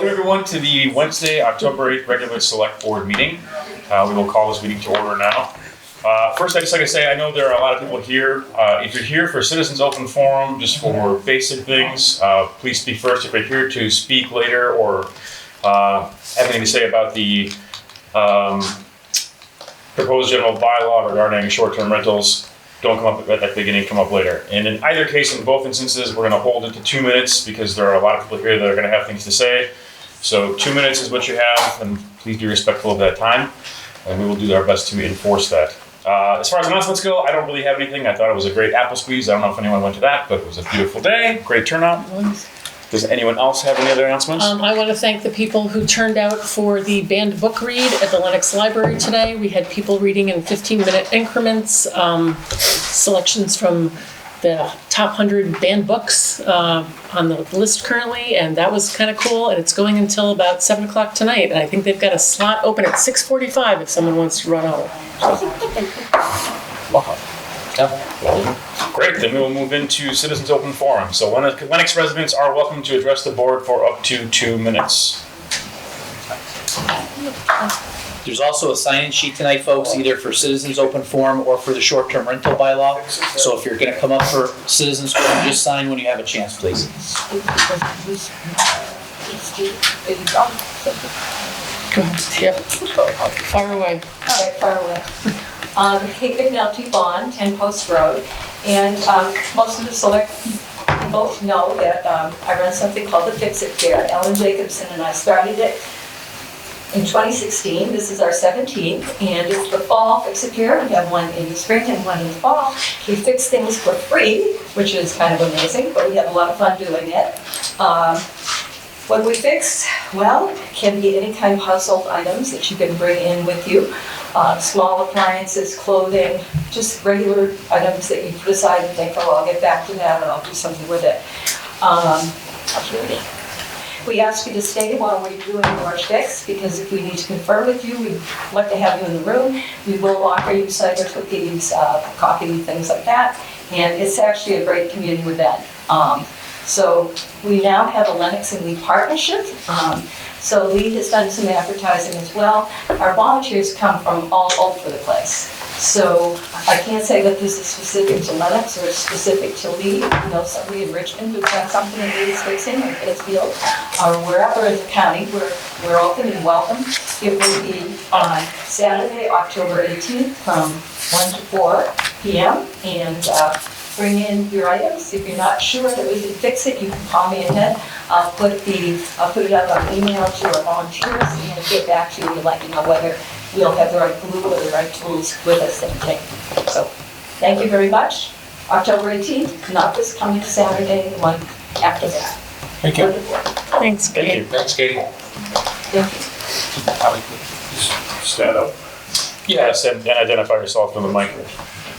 Welcome everyone to the Wednesday, October 8th regular select board meeting. We will call this meeting to order now. First, I'd just like to say, I know there are a lot of people here. If you're here for citizens open forum, just for basic things, please speak first. If you're here to speak later or have anything to say about the proposed general bylaw regarding short-term rentals, don't come up at the beginning, come up later. And in either case, in both instances, we're going to hold it to 2 minutes because there are a lot of people here that are going to have things to say. So 2 minutes is what you have, and please be respectful of that time, and we will do our best to enforce that. As far as announcements go, I don't really have anything. I thought it was a great apple squeeze. I don't know if anyone went to that, but it was a beautiful day, great turnout. Does anyone else have any other announcements? I want to thank the people who turned out for the banned book read at the Lenox Library today. We had people reading in 15-minute increments, selections from the top 100 banned books on the list currently, and that was kind of cool. And it's going until about 7 o'clock tonight. And I think they've got a slot open at 6:45 if someone wants to run over. Great, then we will move into Citizens Open Forum. So Lenox residents are welcome to address the board for up to 2 minutes. There's also a sign-in sheet tonight, folks, either for Citizens Open Forum or for the short-term rental bylaw. So if you're going to come up for Citizens Forum, just sign when you have a chance, please. Go ahead. Yep. Far away. All right, far away. Kate McNulty Bond, 10 Post Road. And most of the select people know that I run something called the Fix It Fair. Ellen Jacobson and I started it in 2016. This is our 17th, and it's the fall Fix It Fair. We have one in the spring and one in the fall. We fix things for free, which is kind of amazing, but we have a lot of fun doing it. What we fix, well, can be any kind of household items that you can bring in with you. Small appliances, clothing, just regular items that you put aside and think, oh, I'll get back to that or I'll do something with it. We ask you to stay while we're doing our fix, because if we need to confer with you, we'd like to have you in the room. We will offer you cider cookies, coffee, things like that. And it's actually a great community event. So we now have a Lenox and Lee partnership. So Lee has done some advertising as well. Our volunteers come from all over the place. So I can't say that this is specific to Lenox or specific to Lee. You know, somebody in Richmond who's got something that needs fixing, or Pittsfield, or wherever in the county, we're open and welcome. It will be on Saturday, October 18th from 1 to 4 p.m. And bring in your items. If you're not sure that we can fix it, you can call me ahead. I'll put it out on email to our volunteers and get back to you and let you know whether we'll have the right glue or the right tools with us and take. So, thank you very much. October 18th, not this coming Saturday, the one after that. Thank you. Thanks, Katie. Thanks, Katie. Thank you. Stand up. Yes, and identify yourself from the mic.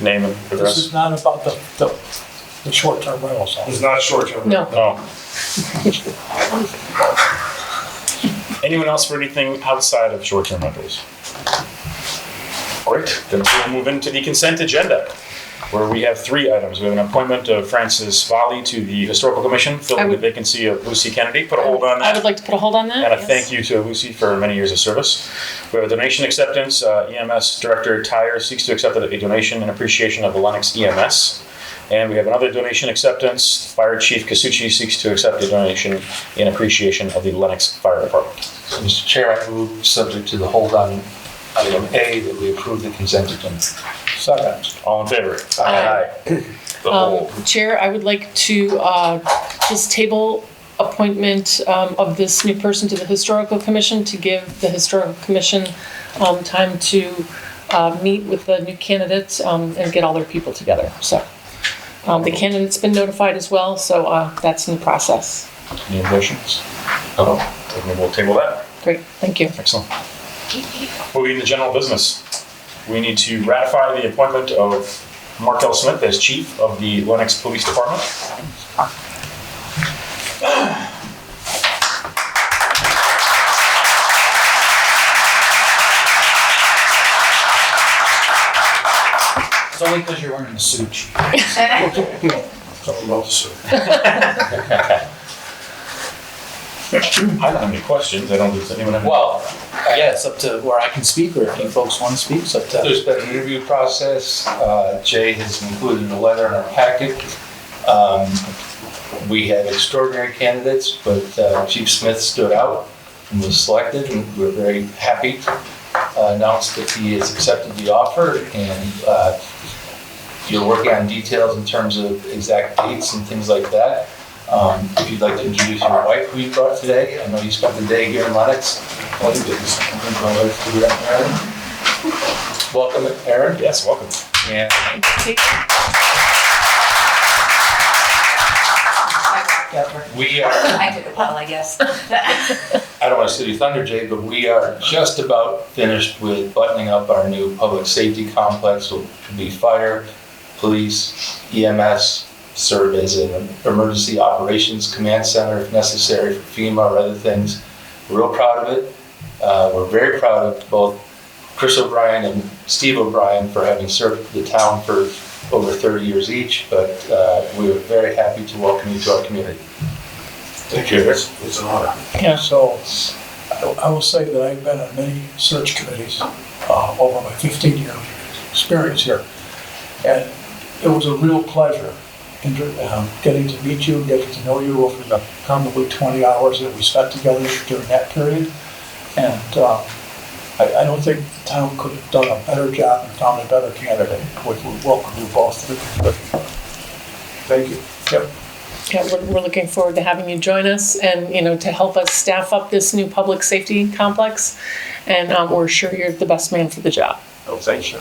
Name and address. This is not about the short-term rentals. It's not short-term. No. Oh. Anyone else for anything outside of short-term rentals? Great, then we'll move into the consent agenda, where we have 3 items. We have an appointment of Francis Volley to the Historical Commission, filling the vacancy of Lucy Kennedy. Put a hold on that. I would like to put a hold on that. And a thank you to Lucy for many years of service. We have a donation acceptance. EMS Director Tyre seeks to accept a donation in appreciation of the Lenox EMS. And we have another donation acceptance. Fire Chief Casucci seeks to accept a donation in appreciation of the Lenox Fire Department. So, Mr. Chair, I move, subject to the hold on item A, that we approve the consent agenda. Second. All in favor? Aye. The hold. Chair, I would like to just table appointment of this new person to the Historical Commission to give the Historical Commission time to meet with the new candidates and get all their people together. So the candidate's been notified as well, so that's in the process. Any motions? No. Then we'll table that. Great, thank you. Excellent. Moving to general business. We need to ratify the appointment of Markel Smith as Chief of the Lenox Police Department. It's only because you're wearing a suit. Something about the suit. I don't have any questions. I don't, does anyone have any? Well, yeah, it's up to where I can speak, or if you folks want to speak, it's up to. There's been an interview process. Jay has included a letter in our packet. We had extraordinary candidates, but Chief Smith stood out and was selected, and we're very happy to announce that he has accepted the offer, and you're working on details in terms of exact dates and things like that. If you'd like to introduce your wife, who you brought today, I know you spent the day here in Lenox. Welcome, Aaron. Yes, welcome. Yeah. We are, I took a puddle, I guess. I don't want to city thunder, Jay, but we are just about finished with buttoning up our new public safety complex. So it'll be fire, police, EMS, serve as an emergency operations command center if necessary for FEMA or other things. We're real proud of it. We're very proud of both Chris O'Brien and Steve O'Brien for having served the town for over 30 years each, but we're very happy to welcome you to our community. Thank you. It's an honor. Yeah. So, I will say that I've been on many search committees over my 15-year experience here. And it was a real pleasure getting to meet you, getting to know you over the probably 20 hours that we spent together during that period. And I don't think the town could have done a better job and found a better candidate. We welcome you both to the committee. Thank you. Yep. Yeah, we're looking forward to having you join us and, to help us staff up this new public safety complex. And we're sure you're the best man for the job. Oh, thank you.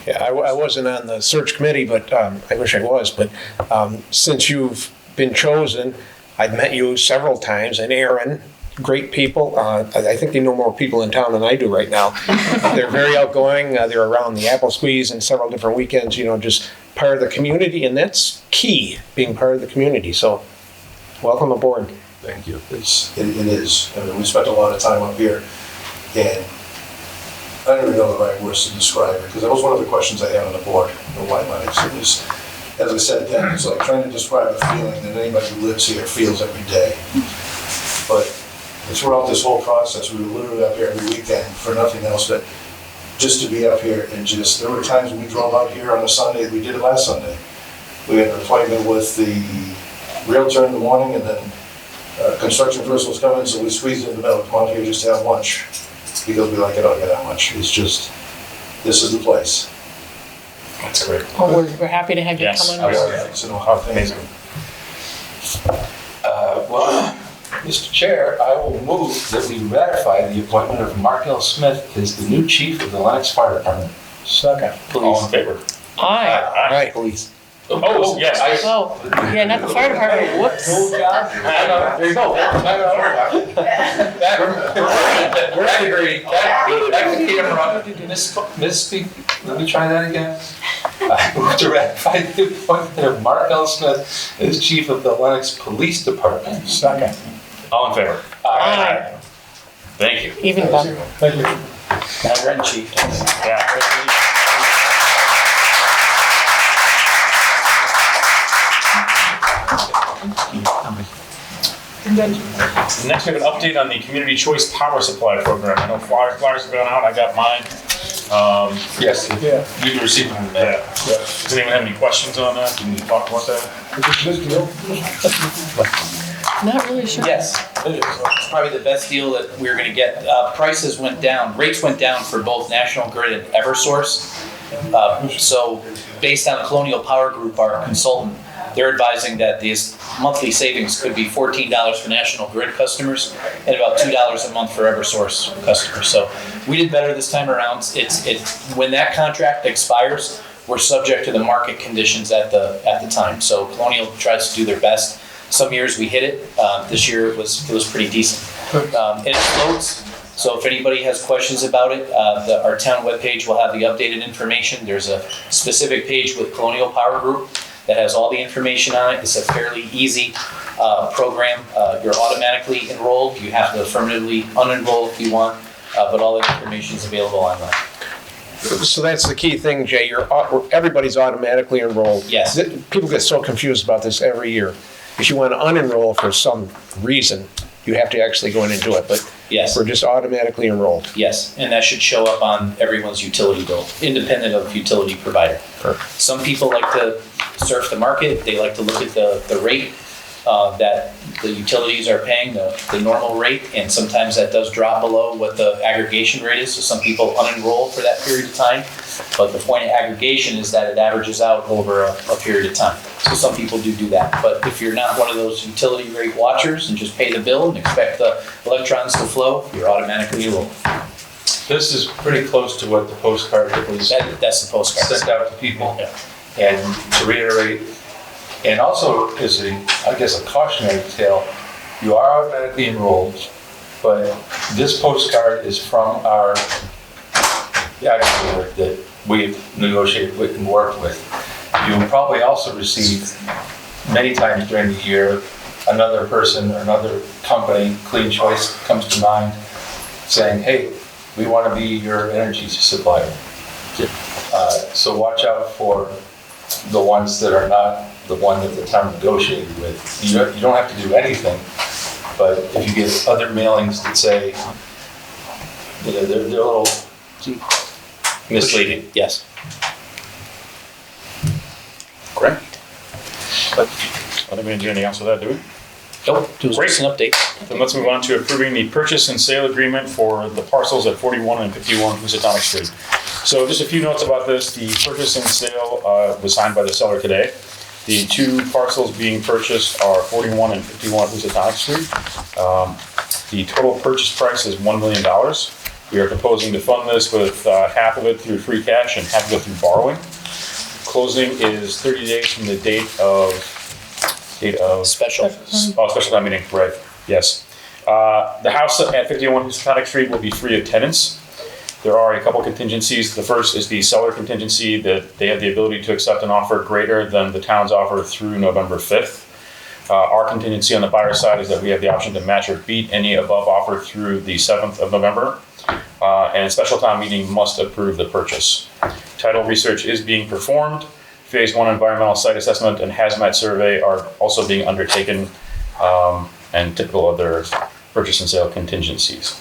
Yeah, I wasn't on the search committee, but I wish I was. But since you've been chosen, I've met you several times, and Aaron, great people. I think they know more people in town than I do right now. They're very outgoing. They're around the Apple Squeeze and several different weekends, just part of the community, and that's key, being part of the community. So welcome aboard. Thank you. It is. I mean, we spent a lot of time up here, and I don't even know the right words to describe it, because that was one of the questions I had on the board, the why Lenox. It was, as I said then, it's like trying to describe a feeling that anybody who lives here feels every day. But throughout this whole process, we were literally up here every weekend for nothing else but just to be up here and just, there were times when we drove out here on a Sunday, we did it last Sunday. We had an appointment with the realtor in the morning, and then construction person was coming, so we squeezed in the middle, come out here just to have lunch, because we like it out here that much. It's just, this is the place. That's great. Well, we're happy to have you Yes, come on. absolutely. Amazing. Well, Mr. Chair, I will move that we ratify the appointment of Mark L. Smith as the new chief of the Lenox Fire Department. Second. All in favor? Aye. Aye. Police. Oh, yes. Oh, yeah, not the fire department. Whoops. I know, there you go. We're agreeing. Back to camera. Misspeak. Let me try that again. I move to ratify the appointment of Mark L. Smith as chief of the Lenox Police Department. Second. All in favor? Aye. Thank you. Even better. Thank you. Now you're in, chief. Yeah. Next, we have an update on the Community Choice Power Supply Program. I know flyers have gone out. I got mine. Yes, Yeah. you received them. Yeah. Does anyone have any questions on that? Can we talk about that? Not really sure. Yes, it's probably the best deal that we're gonna get. Prices went down, rates went down for both National Grid and Eversource. So based on Colonial Power Group, our consultant, they're advising that these monthly savings could be $14 for National Grid customers and about $2 a month for Eversource customers. So we did better this time around. When that contract expires, we're subject to the market conditions at the time. So Colonial tries to do their best. Some years we hit it. This year it was pretty decent. And it floats. So if anybody has questions about it, our town webpage will have the updated information. There's a specific page with Colonial Power Group that has all the information on it. It's a fairly easy program. You're automatically enrolled. You have to affirmatively unenroll if you want, but all the information is available online. So that's the key thing, Jay. Everybody's automatically enrolled. Yes. People get so confused about this every year. If you want to unenroll for some reason, you have to actually go in and do it, but Yes. we're just automatically enrolled. Yes, and that should show up on everyone's utility bill, independent of utility provider. Perfect. Some people like to surf the market, they like to look at the rate that the utilities are paying, the normal rate, and sometimes that does drop below what the aggregation rate is, so some people unenroll for that period of time. But the point of aggregation is that it averages out over a period of time. So some people do that. But if you're not one of those utility rate watchers and just pay the bill and expect the electrons to flow, you're automatically enrolled. This is pretty close to what the postcard that was That's the postcard. sent out to people. Yeah. And to reiterate, and also as I guess a cautionary tale, you are automatically enrolled, but this postcard is from our actually that we've negotiated with and worked with. You will probably also receive many times during the year another person or another company, Clean Choice comes to mind, saying, hey, we want to be your energy supplier. So watch out for the ones that are not the one that the town negotiated with. You don't have to do anything, but if you get other mailings that say, they're a little misleading. Yes. Great. I don't think we need to do anything else with that, do we? Nope, it was just an update. Then let's move on to approving the purchase and sale agreement for the parcels at 41 and 51 Housatonic Street. So just a few notes about this. The purchase and sale was signed by the seller today. The two parcels being purchased are 41 and 51 Housatonic Street. The total purchase price is $1 million. We are proposing to fund this with half of it through free cash and half of it through borrowing. Closing is 30 days from the date of Special. special town meeting, right, yes. The house at 51 Housatonic Street will be free of tenants. There are a couple contingencies. The first is the seller contingency, that they have the ability to accept an offer greater than the town's offer through November 5th. Our contingency on the buyer side is that we have the option to match or beat any above offer through the 7th of November. And a special town meeting must approve the purchase. Title research is being performed. Phase 1 environmental site assessment and hazmat survey are also being undertaken, and typical other purchase and sale contingencies.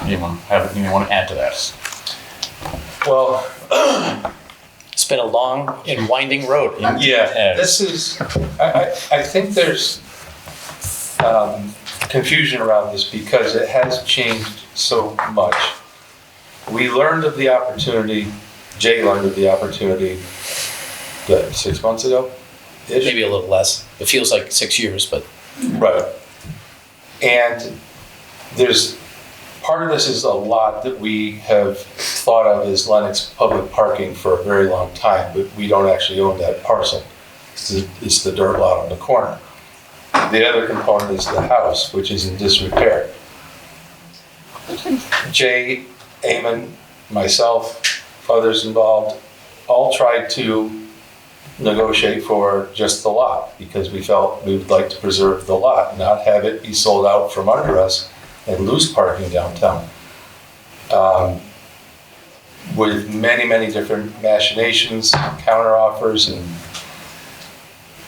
Anyone want to add to that? Well, It's been a long and winding road. yeah, this is, I think there's confusion around this because it has changed so much. We learned of the opportunity, Jay learned of the opportunity, 6 months ago? Maybe a little less. It feels like 6 years, but Right. And there's, part of this is a lot that we have thought of as Lenox public parking for a very long time, but we don't actually own that parcel. It's the dirt lot on the corner. The other component is the house, which is in disrepair. Jay, Eamon, myself, others involved, all tried to negotiate for just the lot because we felt we would like to preserve the lot, not have it be sold out from under us and lose parking downtown. With many, many different machinations, counteroffers, and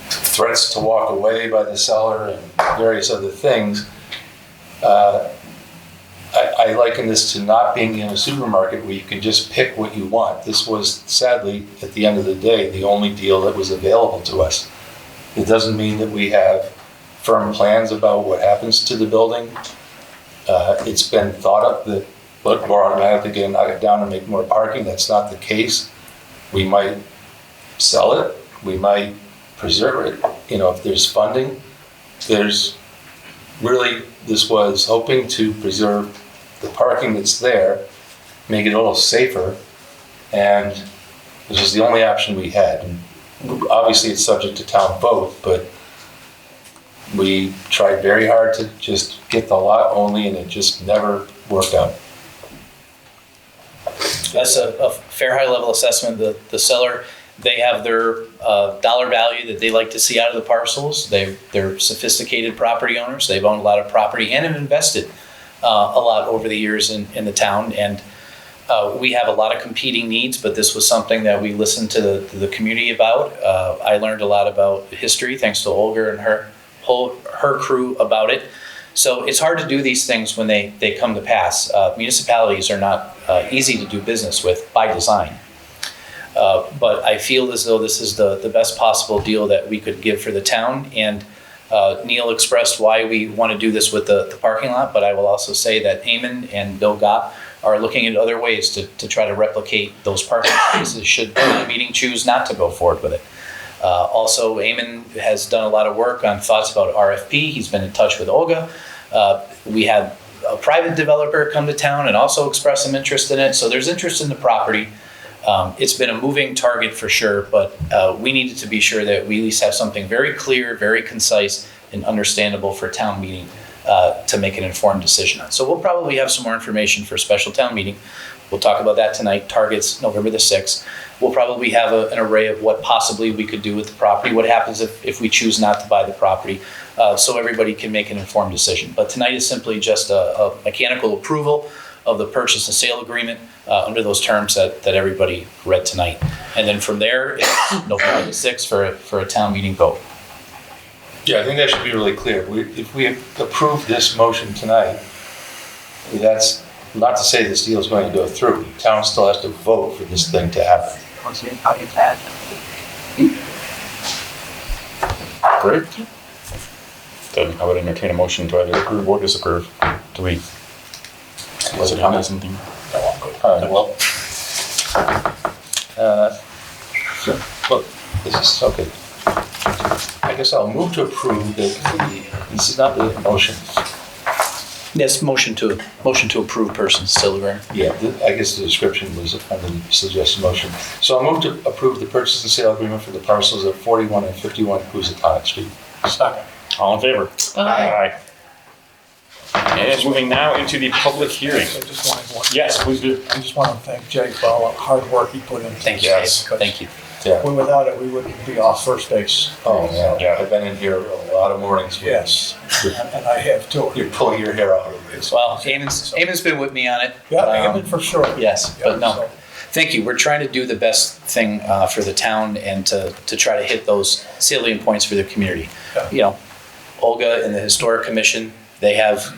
threats to walk away by the seller and various other things, I liken this to not being in a supermarket where you can just pick what you want. This was, sadly, at the end of the day, the only deal that was available to us. It doesn't mean that we have firm plans about what happens to the building. It's been thought of that, look, we're automatically going to knock it down and make more parking. That's not the case. We might sell it. We might preserve it. If there's funding, this was hoping to preserve the parking that's there, make it a little safer, and this was the only option we had. And obviously, it's subject to town vote, but we tried very hard to just get the lot only, and it just never worked out. that's a fair high-level assessment. The seller, they have their dollar value that they like to see out of the parcels. They're sophisticated property owners. They've owned a lot of property and have invested a lot over the years in the town. And we have a lot of competing needs, but this was something that we listened to the community about. I learned a lot about history thanks to Olga and her crew about it. So it's hard to do these things when they come to pass. Municipalities are not easy to do business with by design. But I feel as though this is the best possible deal that we could give for the town. And Neil expressed why we want to do this with the parking lot, but I will also say that Eamon and Bill Gott are looking at other ways to try to replicate those parking spaces should the meeting choose not to go forward with it. Also, Eamon has done a lot of work on thoughts about RFP. He's been in touch with Olga. We had a private developer come to town and also express some interest in it. So there's interest in the property. It's been a moving target for sure, but we needed to be sure that we at least have something very clear, very concise, and understandable for town meeting to make an informed decision on. So we'll probably have some more information for a special town meeting. We'll talk about that tonight. Targets November the 6th. We'll probably have an array of what possibly we could do with the property, what happens if we choose not to buy the property, so everybody can make an informed decision. But tonight is simply just a mechanical approval of the purchase and sale agreement under those terms that everybody read tonight. And then from there, it's November the 6th for a town meeting vote. Yeah, I think that should be really clear. If we approve this motion tonight, that's not to say this deal is going to go through. The town still has to vote for this thing to happen. Great. Then I would entertain a motion to either approve or disapprove. Do we? Was it on something? Well, look, this is, okay. I guess I'll move to approve this is not the motion. Yes, motion to approve person still agreement. Yeah, I guess the description was under the suggested motion. So I'll move to approve the purchase and sale agreement for the parcels of 41 and 51 Housatonic Street. Second. All in favor? Aye. And moving now into the public hearing. I just wanted one. Yes, please do. I just want to thank Jay for all the hard work he put in. Thank you, Yes. Dave. Thank you. Yeah. Without it, we wouldn't be off first base. Oh, Yeah. yeah. I've been in here a lot of mornings. with Yes, you. and I have too. You're pulling your hair out of it. Well, Eamon's been with me on it. Yeah, Um, Eamon for sure. Yes, Yeah, but no. so- Thank you. We're trying to do the best thing for the town and to try to hit those salient points for the community. Yeah. You know, Olga and the Historic Commission, they have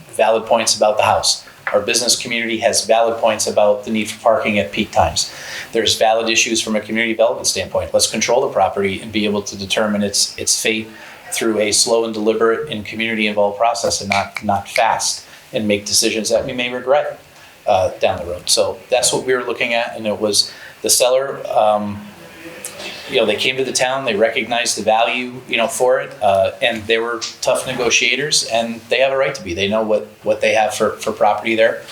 valid points about the house. Our business community has valid points about the need for parking at peak times. There's valid issues from a community development standpoint. Let's control the property and be able to determine its fate through a slow and deliberate and community-involved process and not fast and make decisions that we may regret down the road. So that's what we were looking at, and it was the seller, they came to the town, they recognized the value, for it, and they were tough negotiators, and they have a right to be. They know what they have for property there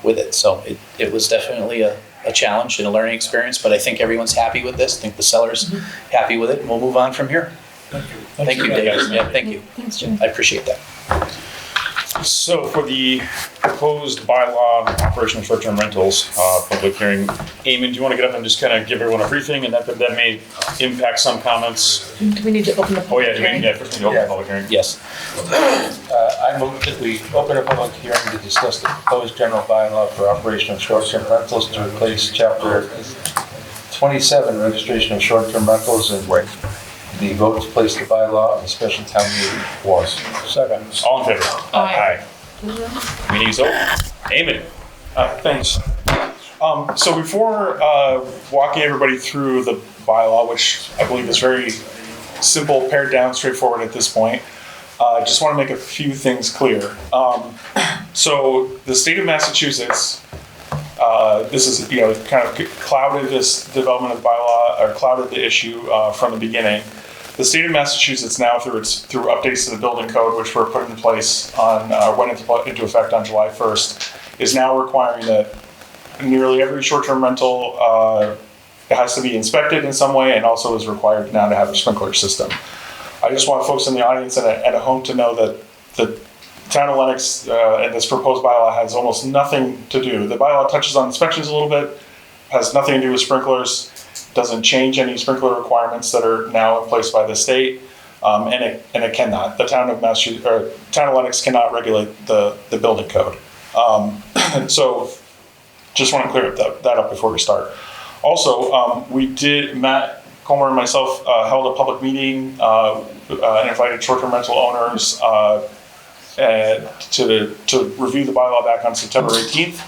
with it. So it was definitely a challenge and a learning experience, but I think everyone's happy with this. I think the seller's happy with it, and we'll move on from here. Thank you, Dave. Yeah, thank you. Thanks, Jim. I appreciate that. So for the proposed bylaw operation of short-term rentals, public hearing, Eamon, do you want to get up and just kind of give everyone a briefing, and that may impact some comments? Do we need to open the Oh, yeah, public hearing? first we need to open the public hearing. Yes. I move that we open a public hearing to discuss the proposed general bylaw for operation of short-term rentals to replace chapter 27, registration of short-term rentals, and the vote to place the bylaw on the special town meeting warrant. Second. All in favor? Aye. Meeting is open. Eamon? Thanks. So before walking everybody through the bylaw, which I believe is very simple, pared down, straightforward at this point, I just want to make a few things clear. So the state of Massachusetts, this is, kind of clouded this development of the bylaw, or clouded the issue from the beginning. The state of Massachusetts now, through updates to the building code, which were put in place went into effect on July 1st, is now requiring that nearly every short-term rental has to be inspected in some way, and also is required now to have a sprinkler system. I just want folks in the audience and at home to know that the town of Lenox and this proposed bylaw has almost nothing to do. The bylaw touches on inspections a little bit, has nothing to do with sprinklers, doesn't change any sprinkler requirements that are now in place by the state, and it cannot. The town of Lenox cannot regulate the building code. So just want to clear that up before we start. Also, Matt Comer and myself held a public meeting and invited short-term rental owners to review the bylaw back on September 18th.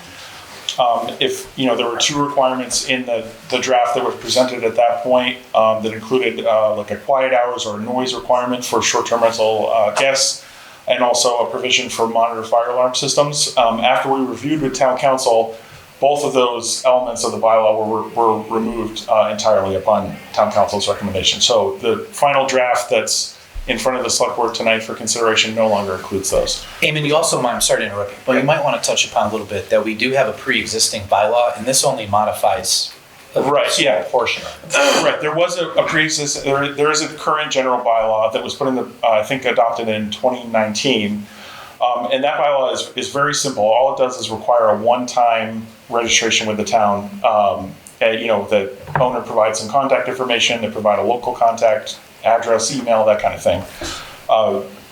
If, there were two requirements in the draft that was presented at that point that included like a quiet hours or a noise requirement for short-term rental guests, and also a provision for monitor fire alarm systems. After we reviewed with town council, both of those elements of the bylaw were removed entirely upon town council's recommendation. So the final draft that's in front of the select board tonight for consideration no longer includes those. Eamon, you also might, I'm sorry to interrupt you, but you might want to touch upon a little bit that we do have a pre-existing bylaw, and this only modifies a small portion of it. Right, there was a pre-existing, there is a current general bylaw that was put in the, I think adopted in 2019. And that bylaw is very simple. All it does is require a one-time registration with the town. And, the owner provides some contact information, they provide a local contact, address, email, that kind of thing.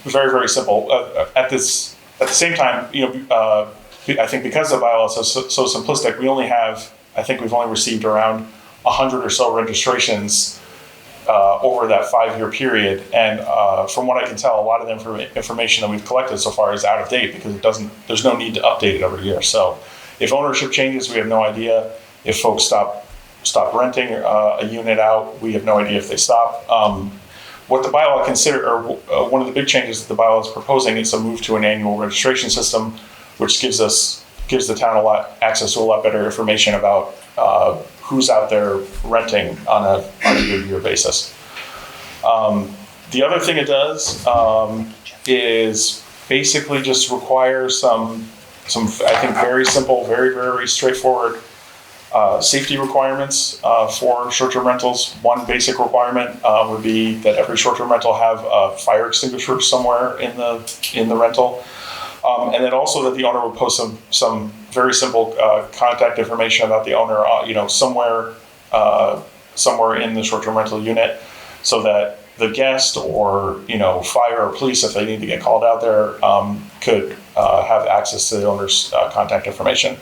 Very, very simple. At the same time, I think because the bylaw is so simplistic, we've only received around 100 or so registrations over that 5-year period. And from what I can tell, a lot of the information that we've collected so far is out of date because there's no need to update it every year. So if ownership changes, we have no idea. If folks stop renting a unit out, we have no idea if they stop. What the bylaw one of the big changes that the bylaw is proposing is a move to an annual registration system, which gives the town access to a lot better information about who's out there renting on a year-to-year basis. The other thing it does is basically just require some I think very simple, very, very straightforward safety requirements for short-term rentals. One basic requirement would be that every short-term rental have a fire extinguisher somewhere in the rental. And then also that the owner would post some very simple contact information about the owner, somewhere in the short-term rental unit, so that the guest or fire or police, if they need to get called out there, could have access to the owner's contact information.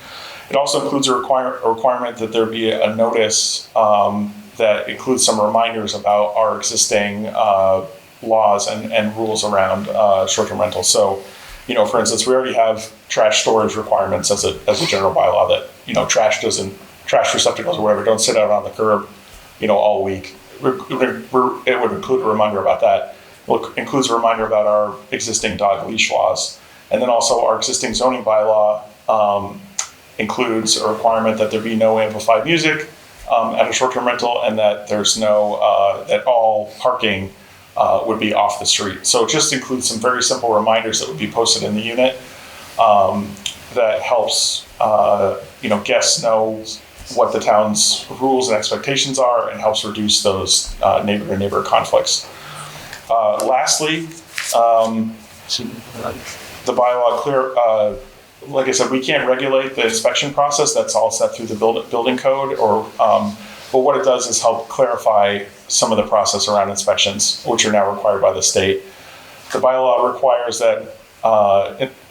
It also includes a requirement that there be a notice that includes some reminders about our existing laws and rules around short-term rentals. So, for instance, we already have trash storage requirements as a general bylaw that, trash receptacles or whatever don't sit out on the curb, all week. It would include a reminder about that. It includes a reminder about our existing dog leash laws. And then also our existing zoning bylaw includes a requirement that there be no amplified music at a short-term rental, and that there's that all parking would be off the street. So it just includes some very simple reminders that would be posted in the unit that helps guests know what the town's rules and expectations are, and helps reduce those neighbor-to-neighbor conflicts. Lastly, the bylaw like I said, we can't regulate the inspection process. That's all set through the building code. But what it does is help clarify some of the process around inspections, which are now required by the state. The bylaw requires that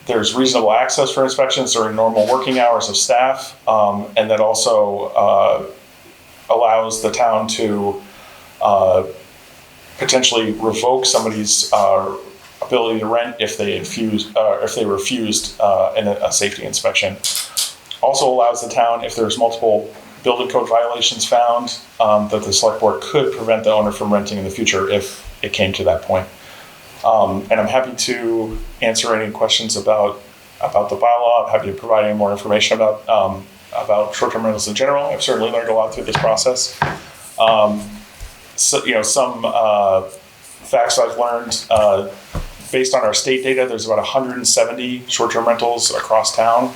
there's reasonable access for inspections during normal working hours of staff, and that also allows the town to potentially revoke somebody's ability to rent if they refused a safety inspection. Also allows the town, if there's multiple building code violations found, that the select board could prevent the owner from renting in the future if it came to that point. And I'm happy to answer any questions about the bylaw. I'm happy to provide any more information about short-term rentals in general. I've certainly learned a lot through this process. Some facts I've learned. Based on our state data, there's about 170 short-term rentals across town.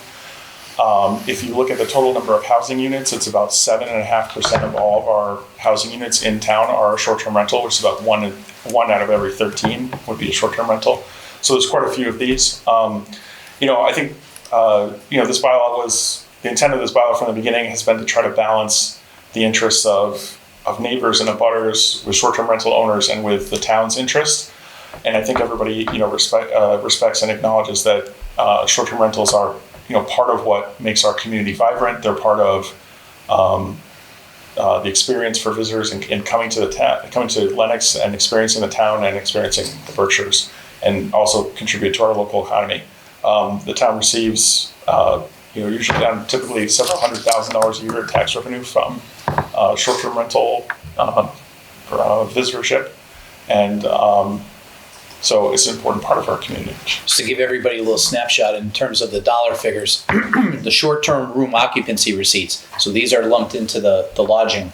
If you look at the total number of housing units, it's about 7.5% of all of our housing units in town are a short-term rental, which is about one out of every 13 would be a short-term rental. So there's quite a few of these. I think this bylaw the intent of this bylaw from the beginning has been to try to balance the interests of neighbors and abutters with short-term rental owners and with the town's interests. And I think everybody, respects and acknowledges that short-term rentals are, part of what makes our community vibrant. They're part of the experience for visitors in coming to coming to Lenox and experiencing the town and experiencing the Berkshires, and also contribute to our local economy. The town receives, usually typically several $100,000 a year in tax revenue from short-term rental visitorship, and so it's an important part of our community. Just to give everybody a little snapshot in terms of the dollar figures, the short-term room occupancy receipts, so these are lumped into the lodging,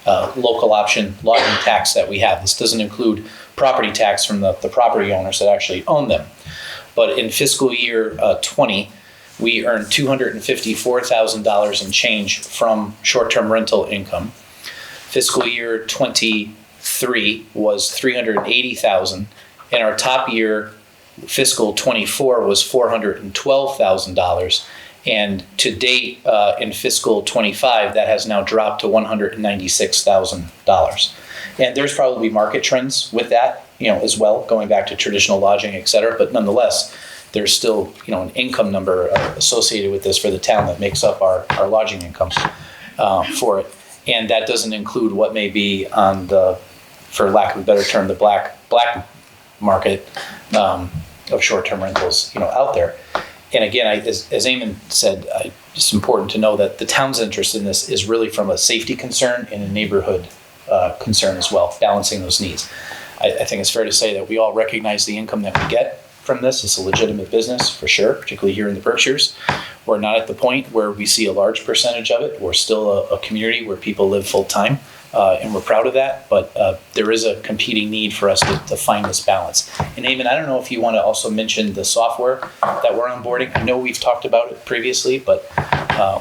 local option lodging tax that we have. This doesn't include property tax from the property owners that actually own them. But in fiscal year 20, we earned $254,000 in change from short-term rental income. Fiscal year 23 was $380,000. And our top year, fiscal 24, was $412,000. And to date, in fiscal 25, that has now dropped to $196,000. And there's probably market trends with that, as well, going back to traditional lodging, et cetera. But nonetheless, there's still, an income number associated with this for the town that makes up our lodging income for it. And that doesn't include what may be on the, for lack of a better term, the black market of short-term rentals, out there. And again, as Eamon said, it's important to know that the town's interest in this is really from a safety concern and a neighborhood concern as well, balancing those needs. I think it's fair to say that we all recognize the income that we get from this. It's a legitimate business for sure, particularly here in the Berkshires. We're not at the point where we see a large percentage of it. We're still a community where people live full-time. And we're proud of that, but there is a competing need for us to find this balance. And Eamon, I don't know if you want to also mention the software that we're onboarding. I know we've talked about it previously, but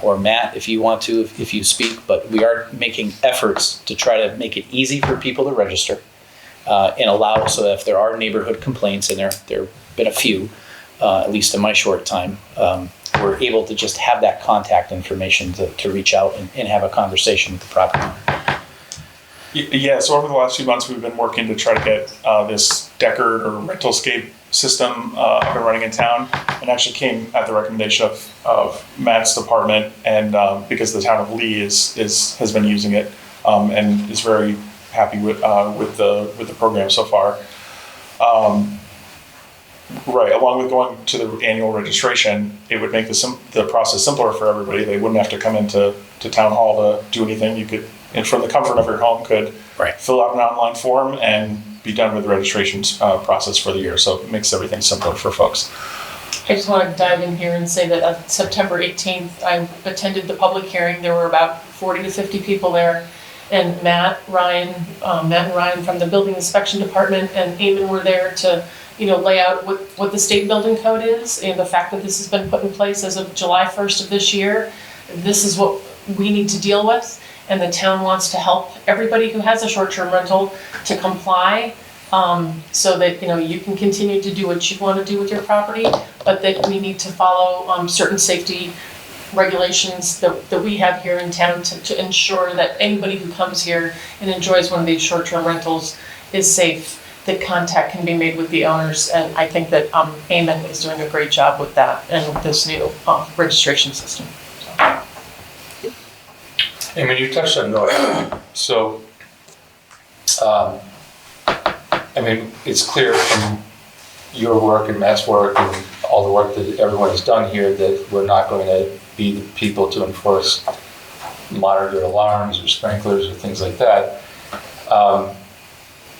or Matt, if you want to, if you speak, but we are making efforts to try to make it easy for people to register and allow, so that if there are neighborhood complaints, and there have been a few, at least in my short time, we're able to just have that contact information to reach out and have a conversation with the property owner. Yeah, so over the last few months, we've been working to try to get this Deckard or Rentalscape system up and running in town, and actually came at the recommendation of Matt's department, and because the town of Lee has been using it and is very happy with the program so far. Right, along with going to the annual registration, it would make the process simpler for everybody. They wouldn't have to come into town hall to do anything. You could, and from the comfort of your home, could fill out an online form and be done with the registration process for the year. So it makes everything simpler for folks. I just want to dive in here and say that on September 18th, I attended the public hearing. There were about 40 to 50 people there. And Matt and Ryan from the building inspection department and Eamon were there to lay out what the state building code is, and the fact that this has been put in place as of July 1st of this year. This is what we need to deal with, and the town wants to help everybody who has a short-term rental to comply, so that you can continue to do what you want to do with your property, but that we need to follow certain safety regulations that we have here in town to ensure that anybody who comes here and enjoys one of these short-term rentals is safe, that contact can be made with the owners. And I think that Eamon is doing a great job with that and with this new registration system. Eamon, you touched on noise. So, it's clear from your work and Matt's work and all the work that everyone has done here that we're not going to be the people to enforce monitored alarms or sprinklers or things like that.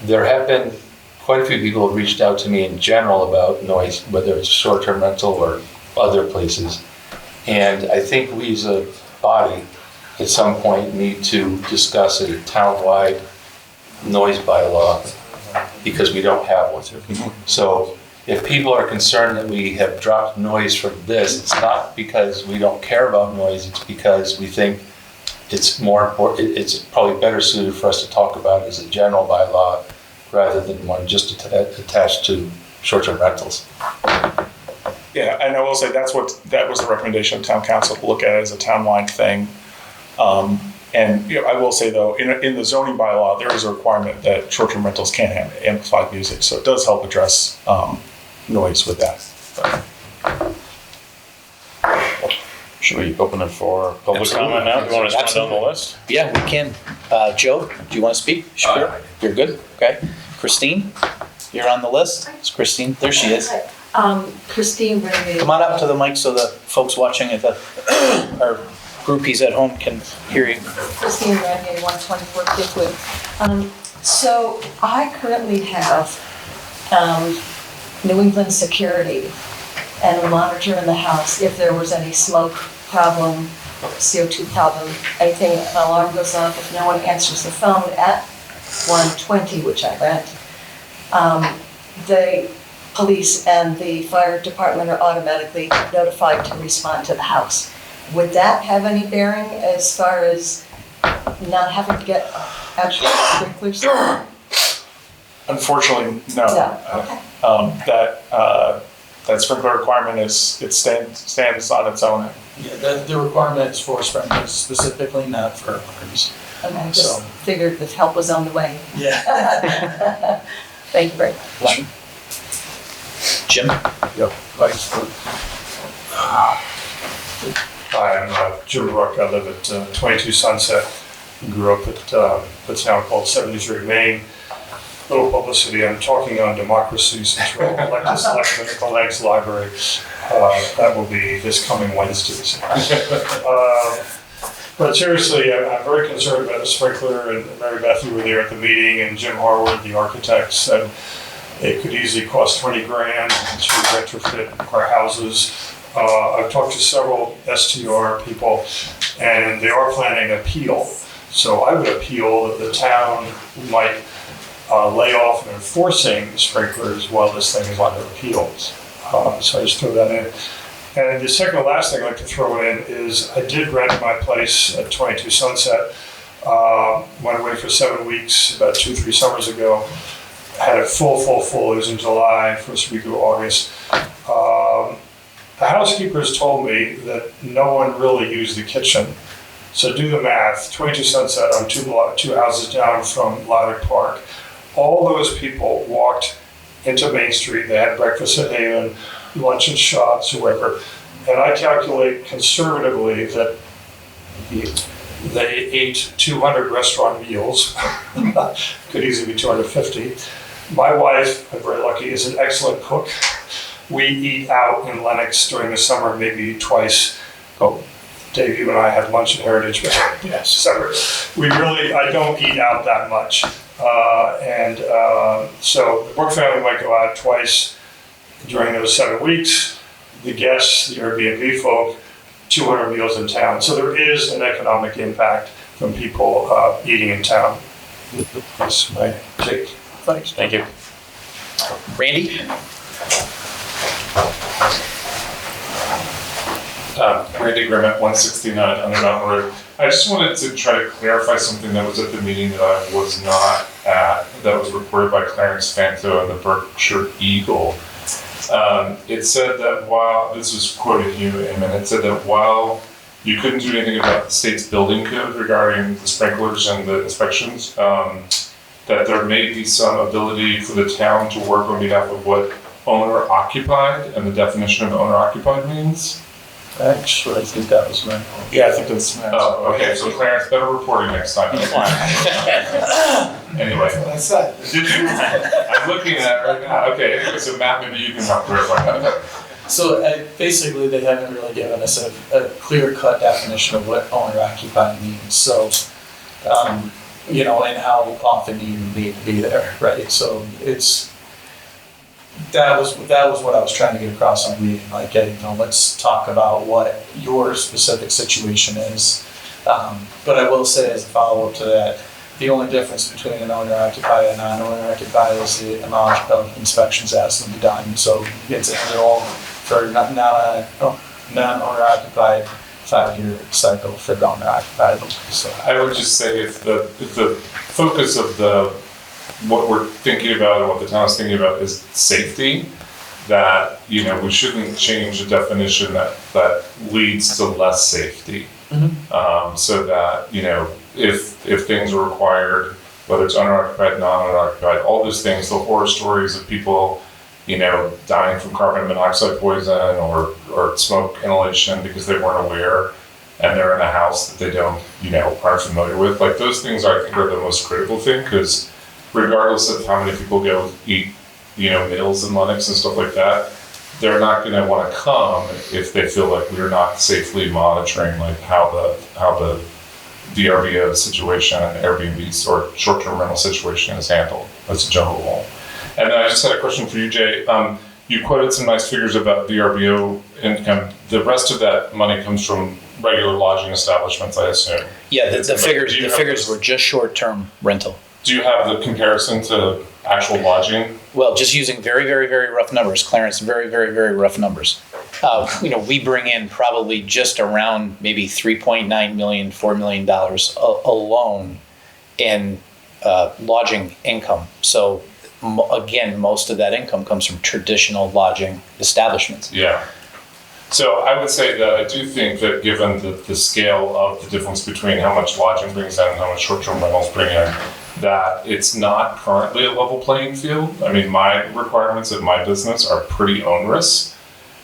There have been quite a few people who have reached out to me in general about noise, whether it's short-term rental or other places. And I think we as a body at some point need to discuss a town-wide noise bylaw, because we don't have one. So if people are concerned that we have dropped noise from this, it's not because we don't care about noise, it's because we think it's more important, it's probably better suited for us to talk about as a general bylaw rather than one just attached to short-term rentals. Yeah, and I will say that was the recommendation of town council, to look at it as a town-wide thing. And I will say though, in the zoning bylaw, there is a requirement that short-term rentals can't have amplified music, so it does help address noise with that. Should we open it for public Absolutely. comment now? Do you want to run down the Absolutely. list? Yeah, we can. Joe, do you want to speak? Sure. You're good? Okay. Christine, you're on the list? It's Christine, there she is. Christine Renee. Come on up to the mic so the folks watching at our groupies at home can hear you. Christine Renee, 124 Kickwood. So I currently have New England Security and a monitor in the house if there was any smoke problem, CO2 problem, anything, an alarm goes off, if no one answers the phone at 120, which I rent, the police and the fire department are automatically notified to respond to the house. Would that have any bearing as far as not having to get actual sprinklers? Unfortunately, no. No, okay. That sprinkler requirement it stands on its own. Yeah, the requirement is for sprinklers specifically, not for alarms. Okay, So- just figured that help was on the way. Yeah. Thank you very much. Jim? Yep. Hi, I'm Jim Rook. I live at 22 Sunset. Grew up at a town called 73 Main. Little publicity. I'm talking on democracy since we're all elected selection at the Lenox Library. That will be this coming Wednesday. But seriously, I'm very concerned about the sprinkler, and Mary Beth, you were there at the meeting, and Jim Harwood, the architect, said it could easily cost 20 grand to retrofit our houses. I've talked to several STR people, and they are planning an appeal. So I would appeal that the town might lay off enforcing sprinklers while this thing is under appeals. So I just throw that in. And the second to last thing I'd like to throw in is I did rent my place at 22 Sunset. Went away for 7 weeks about 2-3 summers ago. Had it full. It was in July, first week of August. The housekeepers told me that no one really used the kitchen. So do the math, 22 Sunset, I'm two houses down from Lilac Park. All those people walked into Main Street, they had breakfast at Haven, lunch at Shots, whoever. And I calculate conservatively that they ate 200 restaurant meals, could easily be 250. My wife, I'm very lucky, is an excellent cook. We eat out in Lenox during the summer, maybe twice. Oh, Dave, you and I had lunch at Heritage, but yes, separate. I don't eat out that much. So the Brook family might go out twice during those 7 weeks. The guests, the Airbnb folk, 200 meals in town. So there is an economic impact from people eating in town. That's my take. Thanks. Thank you. Randy? Randy Grimmett, 169 Undermountain Road. I just wanted to try to clarify something that was at the meeting that I was not at, that was reported by Clarence Fanto and the Berkshire Eagle. It said that while, this was quoting you, Eamon, it said that while you couldn't do anything about the state's building code regarding the sprinklers and the inspections, that there may be some ability for the town to work on behalf of what owner occupied and the definition of owner occupied means. Actually, I think that was my. Yeah, I think that's. Oh, okay, so Clarence, better reporting next time. Anyway. I said. I'm looking at it right now. Okay, anyway, so Matt, maybe you can help clarify that. So basically, they haven't really given us a clear-cut definition of what owner-occupied means. So, and how often do you need to be there, right? So that was what I was trying to get across in the meeting. Like, let's talk about what your specific situation is. But I will say, as a follow-up to that, the only difference between an owner-occupied and non-owner-occupied is the amount of inspections that has to be done. So it's all for non-owner-occupied 5-year cycle for the owner-occupied. So I would just say if the focus of what we're thinking about and what the town is thinking about is safety, that, we shouldn't change the definition that leads to less safety. Mm-hmm. So that, if things are required, whether it's owner-occupied, non-owner-occupied, all those things, the horror stories of people, dying from carbon monoxide poison or smoke inhalation because they weren't aware and they're in a house that they don't, aren't familiar with. Like those things I think are the most critical thing, because regardless of how many people go eat, meals in Lenox and stuff like that, they're not going to want to come if they feel like we're not safely monitoring like how the VRBO situation and Airbnb or short-term rental situation is handled. That's a general rule. And then I just had a question for you, Jay. You quoted some nice figures about VRBO income. The rest of that money comes from regular lodging establishments, I assume. Yeah, the figures were just short-term rental. Do you have the comparison to actual lodging? Well, just using very, very, very rough numbers, Clarence, very, very, very rough numbers. We bring in probably just around maybe $3.9 million, $4 million alone in lodging income. So again, most of that income comes from traditional lodging establishments. Yeah. So I would say that I do think that given the scale of the difference between how much lodging brings in and how much short-term rentals bring in, that it's not currently a level playing field. I mean, my requirements at my business are pretty onerous.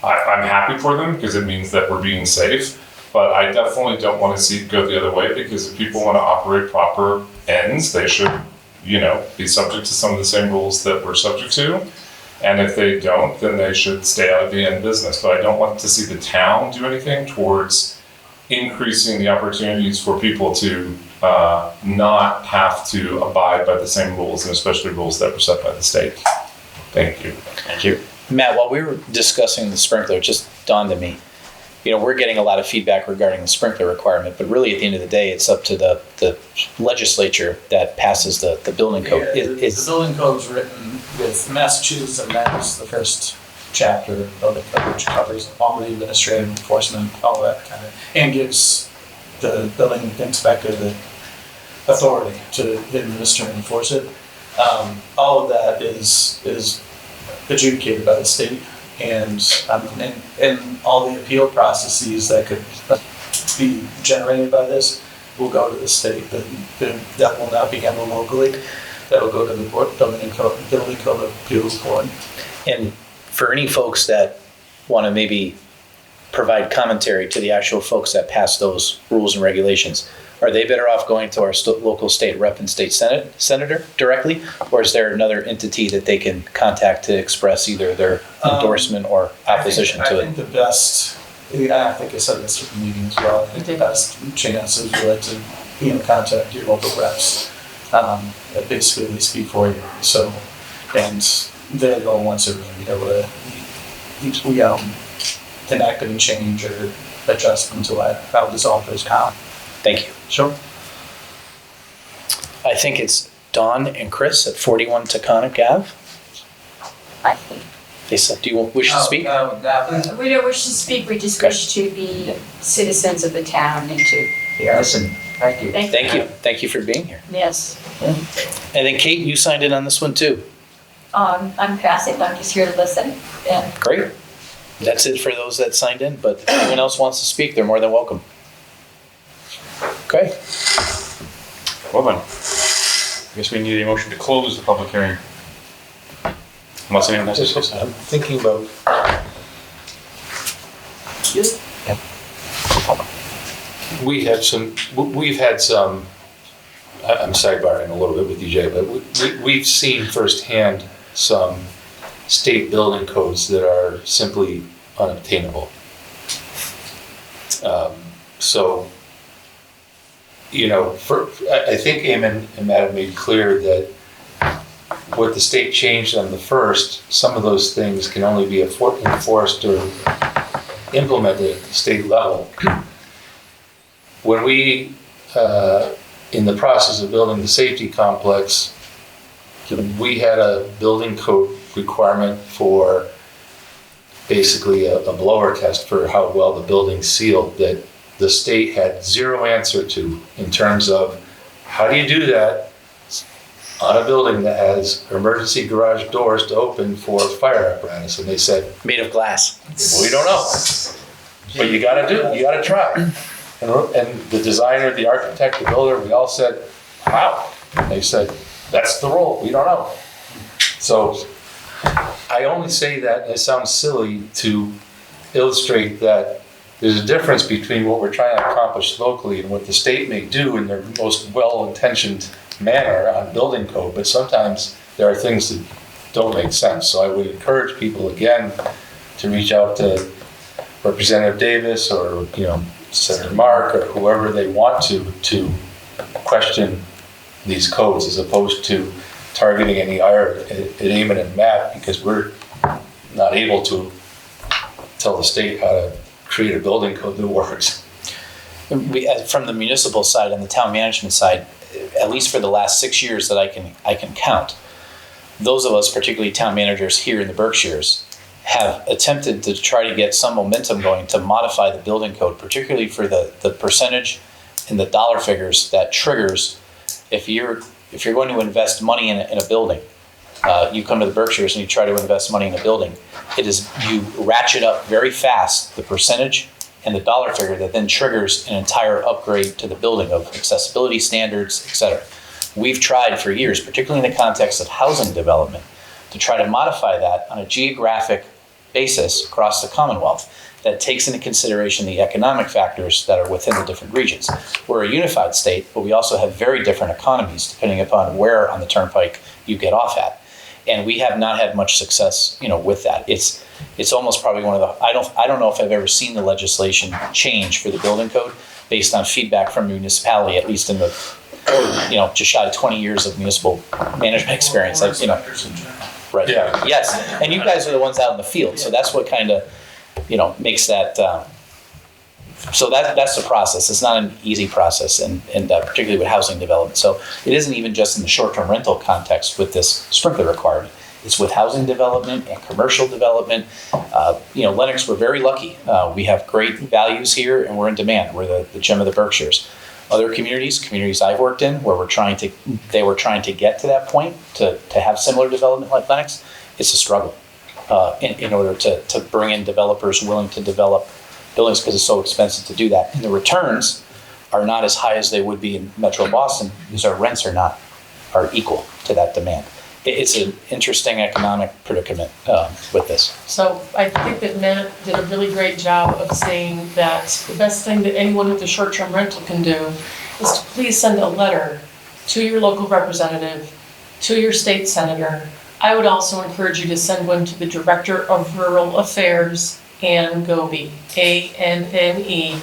I'm happy for them because it means that we're being safe, but I definitely don't want to see it go the other way, because if people want to operate proper ends, they should, be subject to some of the same rules that we're subject to. And if they don't, then they should stay out of the end business. But I don't want to see the town do anything towards increasing the opportunities for people to not have to abide by the same rules, and especially rules that were set by the state. Thank you. Thank you. Matt, while we were discussing the sprinkler, it just dawned on me, we're getting a lot of feedback regarding the sprinkler requirement, but really at the end of the day, it's up to the legislature that passes the building code. Yeah, the building code's written with Massachusetts, and that's the first chapter of the code, which covers all the administrative enforcement, all that kind of, and gives the building inspector the authority to administer and enforce it. All of that is adjudicated by the state, and all the appeal processes that could be generated by this will go to the state. That will not be handled locally. That will go to the building code appeals board. And for any folks that want to maybe provide commentary to the actual folks that pass those rules and regulations, are they better off going to our local state rep and state senator directly, or is there another entity that they can contact to express either their endorsement or opposition to it? I think the best, I think I said this at the meeting as well, I think the best chance is really to contact your local reps. That basically they speak for you. So, and they're the ones that are going to be able to enact any change or adjustment to how this alters count. Thank you. Sure. I think it's Dawn and Chris at 41 Taconic Ave. Hi. Lisa, do you wish to speak? We don't wish to speak, we just wish to be citizens of the town and to hear. Listen, Thank you. Thank you for being here. Yes. And then Kate, you signed in on this one too. I'm passive, I'm just here to listen. Yeah. Great. That's it for those that signed in, but if anyone else wants to speak, they're more than welcome. Okay. Well then, I guess we need a motion to close the public hearing. Unless anyone has to say something. I'm thinking about. We've had some, I'm sidebarring a little bit with you, Jay, but we've seen firsthand some state building codes that are simply unobtainable. So, I think Eamon and Matt have made clear that what the state changed on the first, some of those things can only be enforced or implemented at the state level. When we, in the process of building the safety complex, we had a building code requirement for basically a blower test for how well the building's sealed that the state had zero answer to in terms of how do you do that on a building that has emergency garage doors to open for fire apparatus. And they said, Made of glass. we don't know, but you gotta try. And the designer, the architect, the builder, we all said, how? And they said, that's the rule, we don't know. So I only say that, it sounds silly, to illustrate that there's a difference between what we're trying to accomplish locally and what the state may do in their most well-intentioned manner on building code, but sometimes there are things that don't make sense. So I would encourage people, again, to reach out to Representative Davis or, Senator Mark or whoever they want to question these codes, as opposed to targeting any ire at Eamon and Matt, because we're not able to tell the state how to create a building code that works. From the municipal side and the town management side, at least for the last 6 years that I can count, those of us, particularly town managers here in the Berkshires, have attempted to try to get some momentum going to modify the building code, particularly for the percentage and the dollar figures that triggers if you're going to invest money in a building. You come to the Berkshires and you try to invest money in a building. You ratchet up very fast the percentage and the dollar figure that then triggers an entire upgrade to the building of accessibility standards, et cetera. We've tried for years, particularly in the context of housing development, to try to modify that on a geographic basis across the Commonwealth that takes into consideration the economic factors that are within the different regions. We're a unified state, but we also have very different economies depending upon where on the turnpike you get off at. And we have not had much success, with that. It's almost probably one of the, I don't know if I've ever seen the legislation change for the building code based on feedback from municipality, at least in the, just shy of 20 years of municipal management experience. Right. Yeah. Yes, and you guys are the ones out in the field, so that's what kind of, makes that. So that's the process. It's not an easy process, and particularly with housing development. So it isn't even just in the short-term rental context with this sprinkler requirement. It's with housing development and commercial development. Lenox, we're very lucky. We have great values here, and we're in demand. We're the gem of the Berkshires. Other communities I've worked in, where they were trying to get to that point to have similar development like Lenox, it's a struggle in order to bring in developers willing to develop buildings, because it's so expensive to do that. And the returns are not as high as they would be in Metro Boston, because our rents are equal to that demand. It's an interesting economic predicament with this. So I think that Matt did a really great job of saying that the best thing that anyone with a short-term rental can do is to please send a letter to your local representative, to your state senator. I would also encourage you to send one to the Director of Rural Affairs, Ann Goby, ANNEGOBI.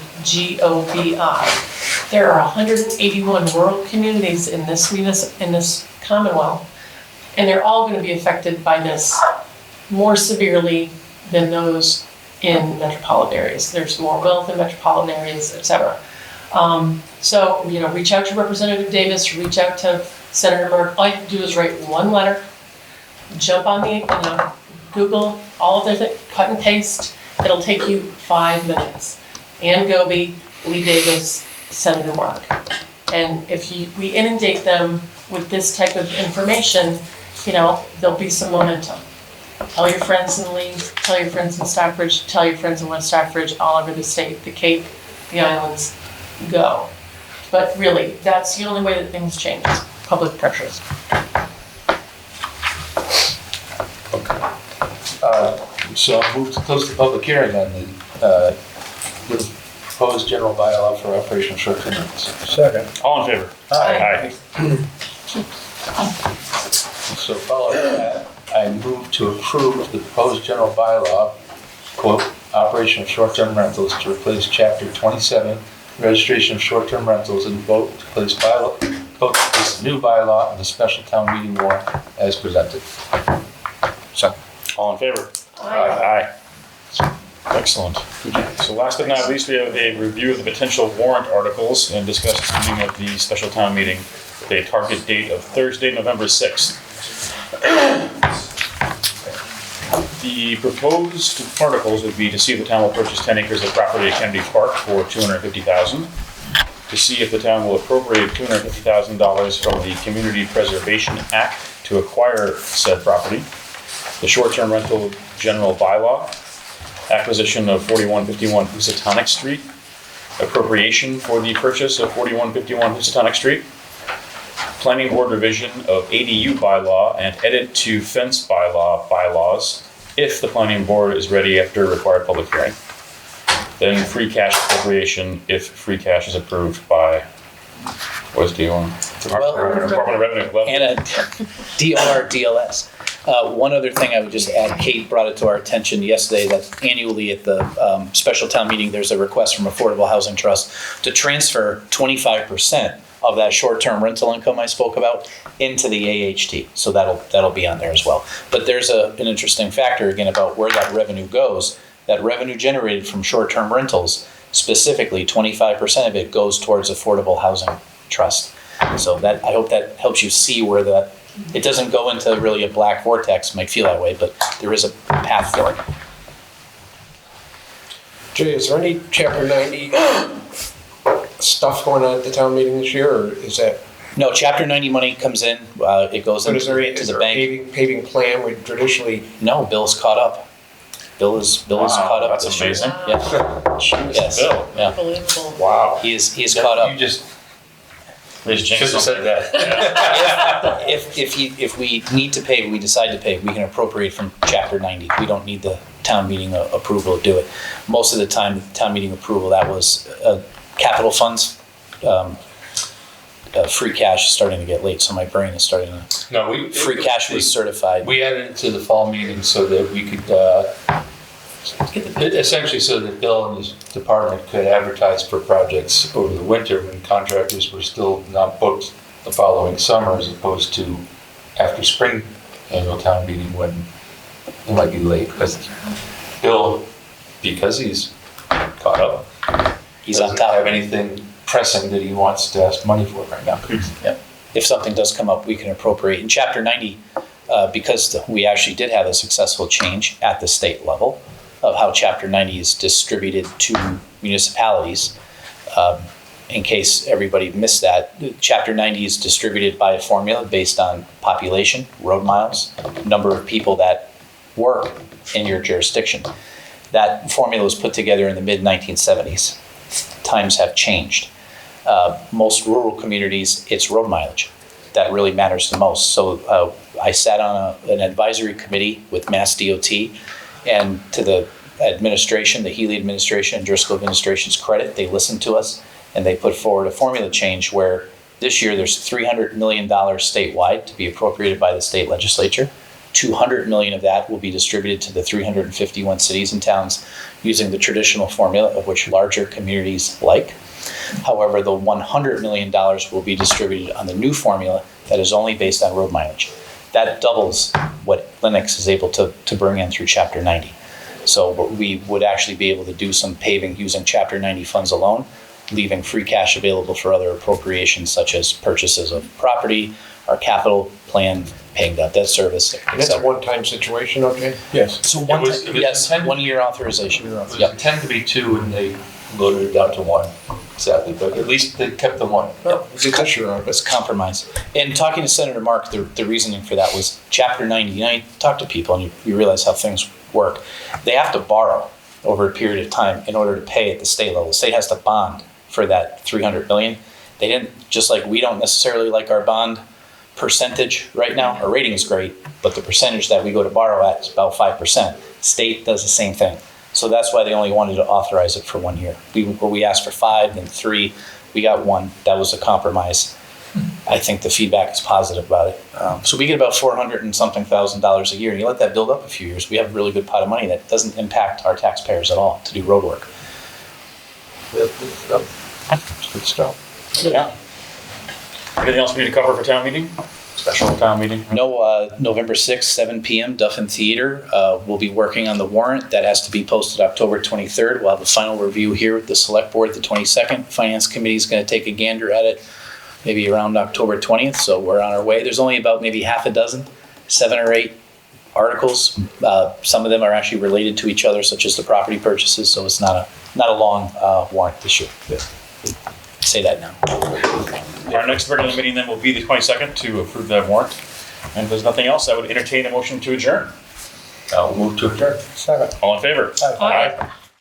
There are 181 rural communities in this Commonwealth, and they're all going to be affected by this more severely than those in metropolitan areas. There's more wealth in metropolitan areas, et cetera. So, reach out to Representative Davis, reach out to Senator Mark. All you have to do is write one letter, jump on the, Google all of their things, cut and paste. It'll take you 5 minutes. Ann Goby, Lee Davis, Senator Mark. And if we inundate them with this type of information, there'll be some momentum. Tell your friends in Lee, tell your friends in Stockbridge, tell your friends in West Stockbridge, all over the state, the Cape, the islands, go. But really, that's the only way that things change, public pressures. So I'll move to close the public hearing on the proposed general bylaw for operational short-term rentals. Second. All in favor? Aye. So following that, I move to approve the proposed general bylaw, quote, operation of short-term rentals, to replace chapter 27, registration of short-term rentals, and vote to place this new bylaw in the special town meeting warrant as presented. So, all in favor? Aye. Excellent. So last but not least, we have a review of the potential warrant articles and discuss the meeting of the special town meeting with a target date of Thursday, November 6th. The proposed articles would be to see if the town will purchase 10 acres of property at Kennedy Park for $250,000, to see if the town will appropriate $250,000 from the Community Preservation Act to acquire said property, the short-term rental general bylaw, acquisition of 4151 Housatonic Street, appropriation for the purchase of 4151 Housatonic Street, planning board revision of ADU bylaw and edit to fence bylaws if the planning board is ready after required public hearing. Then free cash appropriation if free cash is approved by, what's D1? Department of Revenue. Well, And a DOR, DLS. One other thing I would just add, Kate brought it to our attention yesterday that annually at the special town meeting, there's a request from Affordable Housing Trust to transfer 25% of that short-term rental income I spoke about into the AHT. So that'll be on there as well. But there's an interesting factor again about where that revenue goes. That revenue generated from short-term rentals, specifically 25% of it goes towards Affordable Housing Trust. So that, I hope that helps you see where that, it doesn't go into really a black vortex, might feel that way, but there is a path for it. Jay, is there any Chapter 90 stuff going on at the town meeting this year, or is that? No, Chapter 90 money comes in, it goes But is there into the bank. paving plan? We traditionally, No, Bill's caught up. Bill is caught up. that's this year. amazing. Yeah. Yes. Bill. Yeah. Unbelievable. Wow. He's caught up. You just They just should jinxed have something. said that. If we need to pay, we decide to pay, we can appropriate from Chapter 90. We don't need the town meeting approval to do it. Most of the time, the town meeting approval, that was capital funds. Free cash is starting to get late, so my brain is starting to. No, Free cash was certified. We added it to the fall meeting so that we could, essentially so that Bill and his department could advertise for projects over the winter when contractors were still not booked the following summer, as opposed to after spring annual town meeting when it might be late. Because Bill, because he's caught up, He's on doesn't top. have anything pressing that he wants to ask money for right now. Yep. If something does come up, we can appropriate. In Chapter 90, because we actually did have a successful change at the state level of how Chapter 90 is distributed to municipalities. In case everybody missed that, Chapter 90 is distributed by a formula based on population, road miles, number of people that work in your jurisdiction. That formula was put together in the mid-1970s. Times have changed. Most rural communities, it's road mileage that really matters the most. So I sat on an advisory committee with Mass DOT, and to the administration, the Healy administration and Driscoll administration's credit, they listened to us and they put forward a formula change where this year there's $300 million statewide to be appropriated by the state legislature. 200 million of that will be distributed to the 351 cities and towns using the traditional formula of which larger communities like. However, the $100 million will be distributed on the new formula that is only based on road mileage. That doubles what Lenox is able to bring in through Chapter 90. So we would actually be able to do some paving using Chapter 90 funds alone, leaving free cash available for other appropriations such as purchases of property, our capital plan, paying down debt service, and that's a one-time situation, okay? Yes. So It was yes, intended- 1 year authorization. It was Yep. intended to be two and they loaded it down to one, sadly, but at least they kept the one. Because you're on It's compromise. And talking to Senator Mark, the reasoning for that was Chapter 90. You know, you talk to people and you realize how things work. They have to borrow over a period of time in order to pay at the state level. The state has to bond for that 300 million. They didn't, just like we don't necessarily like our bond percentage right now. Our rating is great, but the percentage that we go to borrow at is about 5%. State does the same thing. So that's why they only wanted to authorize it for 1 year. We asked for 5, then 3, we got 1. That was a compromise. I think the feedback is positive about it. So we get about $400 and something thousand a year, and you let that build up a few years, we have a really good pot of money that doesn't impact our taxpayers at all to do road work. Good stuff. Yeah. Anything else we need to cover for town meeting? Special town meeting? No, November 6th, 7 p.m., Duffin Theater. We'll be working on the warrant. That has to be posted October 23rd. We'll have a final review here with the Selectboard the 22nd. Finance Committee is going to take a gander at it maybe around October 20th, so we're on our way. There's only about maybe half a dozen, 7 or 8 articles. Some of them are actually related to each other, such as the property purchases, so it's not a long warrant this year. Say that now. Our next regular meeting then will be the 22nd to approve that warrant. And if there's nothing else, I would entertain a motion to adjourn. I'll move to adjourn. Second. All in favor? Aye.